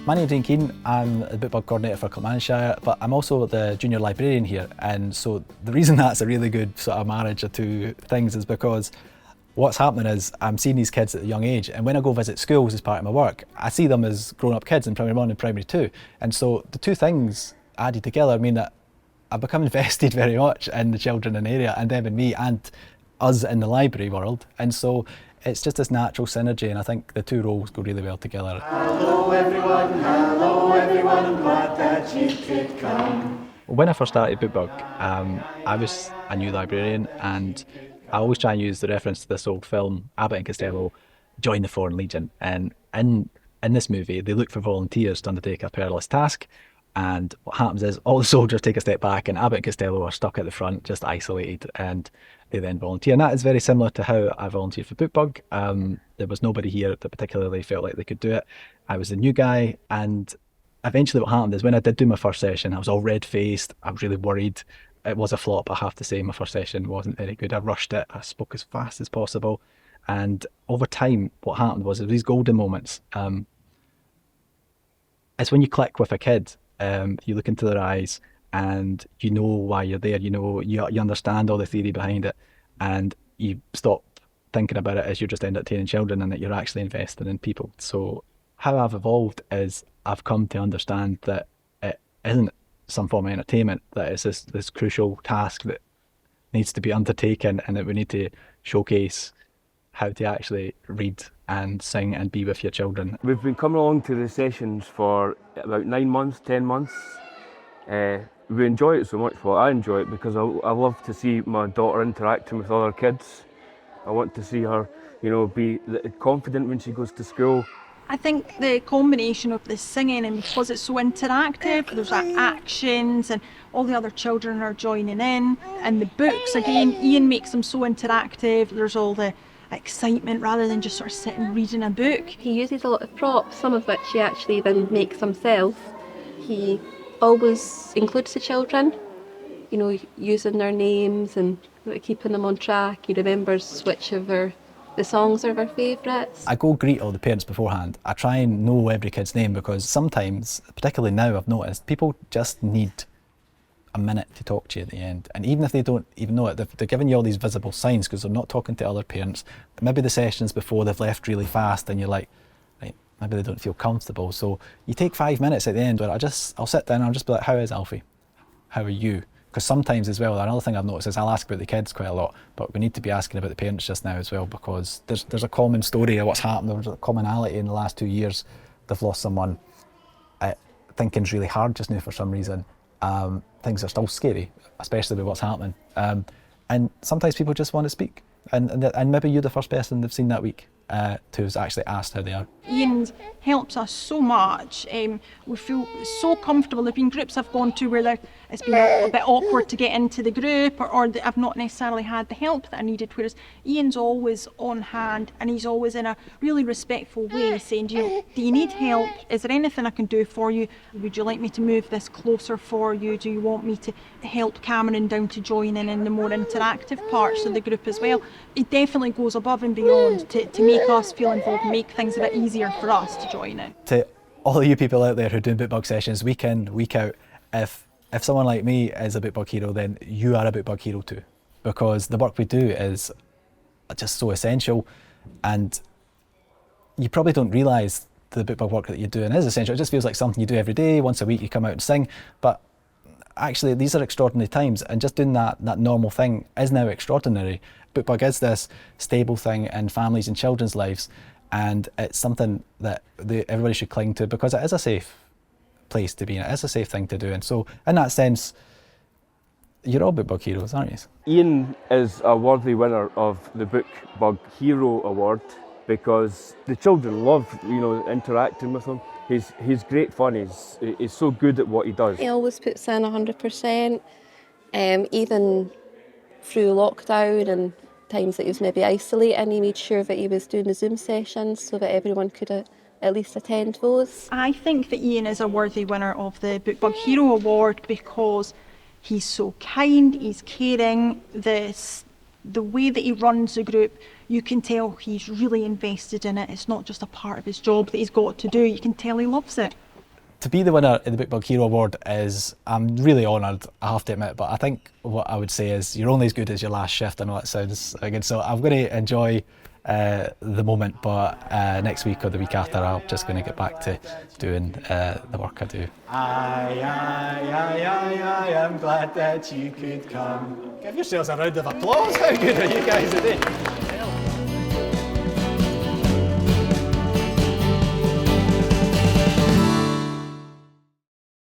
My name's Keane. I'm the Bookbug Co-ordinator for Clackmannanshire, but I'm also the junior librarian here. And so the reason that's a really good sort of marriage of two things is because what's happening is I'm seeing these kids at a young age, and when I go visit schools as part of my work, I see them as grown-up kids in primary 1 and primary 2. And so the two things added together mean that I've become invested very much in the children in the area, and them in me, and us in the library world. And so it's just this natural synergy, and I think the two roles go really well together. Hello everyone, I'm glad that you could come. When I first started Bookbug, I was a new librarian, and I always try and use the reference to this old film, Abbott and Costello, Join the Foreign Legion. And in this movie, they look for volunteers to undertake a perilous task. And what happens is all the soldiers take a step back, and Abbott and Costello are stuck at the front, just isolated, and they then volunteer. And that is very similar to how I volunteered for Bookbug. There was nobody here that particularly felt like they could do it. I was the new guy, and eventually what happened is when I did do my first session, I was all red-faced, I was really worried. It was a flop, I have to say. My first session wasn't very good. I rushed it, I spoke as fast as possible. And over time, what happened was these golden moments. It's when you click with a kid. You look into their eyes and you know why you're there, you understand all the theory behind it, and you stop thinking about it as you're just entertaining children, and that you're actually investing in people. So how I've evolved is I've come to understand that it isn't some form of entertainment, that it's this crucial task that needs to be undertaken, and that we need to showcase how to actually read and sing and be with your children. We've been coming along to the sessions for about 9 months, 10 months. We enjoy it so much. Well, I enjoy it because I love to see my daughter interacting with other kids. I want to see her, be confident when she goes to school. I think the combination of the singing, and because it's so interactive, there's actions and all the other children are joining in, and the books, again, Ian makes them so interactive. There's all the excitement rather than just sort of sitting reading a book. He uses a lot of props, some of which he actually then makes himself. He always includes the children, using their names and keeping them on track. He remembers which of the songs are their favourites. I go greet all the parents beforehand. I try and know every kid's name, because sometimes, particularly now, I've noticed people just need a minute to talk to you at the end, and even if they don't even know it, they're giving you all these visible signs because they're not talking to other parents. Maybe the sessions before they've left really fast, and you're like, right, maybe they don't feel comfortable, so you take 5 minutes at the end where I'll sit down and I'll just be like, how is Alfie? How are you? Because sometimes as well, another thing I've noticed is I'll ask about the kids quite a lot, but we need to be asking about the parents just now as well, because there's a common story of what's happened. There's a commonality in the last 2 years. They've lost someone. Thinking's really hard just now for some reason. Things are still scary, especially with what's happening. And sometimes people just want to speak. And maybe you're the first person they've seen that week who's actually asked how they are. Ian helps us so much. We feel so comfortable. There have been groups I've gone to where it's been a bit awkward to get into the group, or I've not necessarily had the help that I needed, whereas Ian's always on hand, and he's always in a really respectful way saying, do you need help? Is there anything I can do for you? Would you like me to move this closer for you? Do you want me to help Cameron down to join in the more interactive parts of the group as well? It definitely goes above and beyond to make us feel involved, make things a bit easier for us to join in. To all of you people out there who are doing Bookbug sessions week in, week out, if someone like me is a Bookbug hero, then you are a Bookbug hero too, because the work we do is just so essential, and you probably don't realise the Bookbug work that you're doing is essential. It just feels like something you do every day. Once a week you come out and sing, but actually these are extraordinary times, and just doing that normal thing is now extraordinary. Bookbug is this stable thing in families and children's lives, and it's something that everybody should cling to, because it is a safe place to be in. It is a safe thing to do, and so in that sense, you're all Bookbug heroes, aren't you? Ian is a worthy winner of the Bookbug Hero Award because the children love, interacting with him. He's great fun. He's so good at what he does. He always puts in 100%, even through lockdown and times that he was maybe isolating. He made sure that he was doing the Zoom sessions so that everyone could at least attend those. I think that Ian is a worthy winner of the Bookbug Hero Award because he's so kind, he's caring, the way that he runs the group, you can tell he's really invested in it. It's not just a part of his job that he's got to do, you can tell he loves it. To be the winner in the Bookbug Hero Award I'm really honoured, I have to admit, but I think what I would say is you're only as good as your last shift. I know that sounds good, so I'm going to enjoy the moment, but next week or the week after I'm just going to get back to doing the work I do. I'm glad that you could come. Give yourselves a round of applause. How good are you guys today?